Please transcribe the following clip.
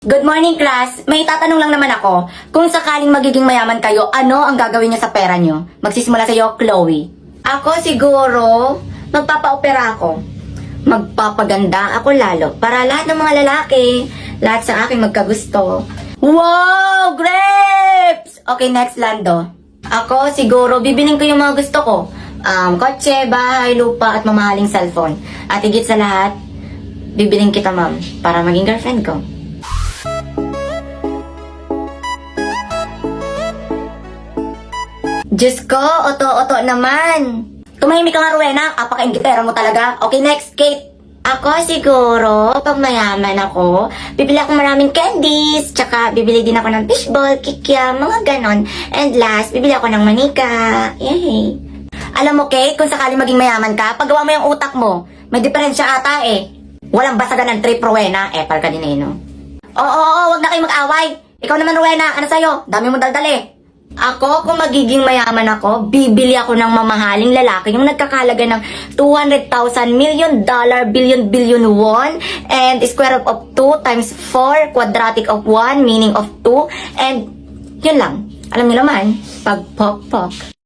Good morning, class. May tatanong lang naman ako. Kung sakaling magiging mayaman kayo, ano ang gagawin niyo sa pera niyo? Magsisimula sa iyo, Chloe. Ako siguro, magpapa-opera ako. Magpapaganda ako lalo. Para lahat ng mga lalaki, lahat sa akin magkagusto. Wow! Grapes! Okay, next, Lando. Ako siguro, bibiling ko yung mga gusto ko. Kotse, bahay, lupa, at mamahaling cellphone. At higit sa lahat, bibiling kita, ma'am, para maging girlfriend ko. Diyos ko, oto-oto naman. Tumahimik ka nga, Rowena. Apaka-inggitera mo talaga. Okay, next, Kate. Ako siguro, pag mayaman ako, bibili ako maraming candies, tsaka bibili din ako ng fishball, kikiam, mga ganon. And last, bibili ako ng manika. Yay! Alam mo, Kate, kung sakaling maging mayaman ka, paggawa mo yung utak mo, may diferensya ata eh. Walang basagan ng trip, Rowena. Epal ka din eh, no? Oo, wag na kayo mag-away. Ikaw naman, Rowena, ano sa'yo? Dami mo daldal eh. Ako, kung magiging mayaman ako, bibili ako ng mamahaling lalaki, yung nagkakalaga ng $200,000 million, billion won, and square root of 2 times 4, quadratic of 1, meaning of 2, and yun lang. Alam niyo naman, pag pok-pok.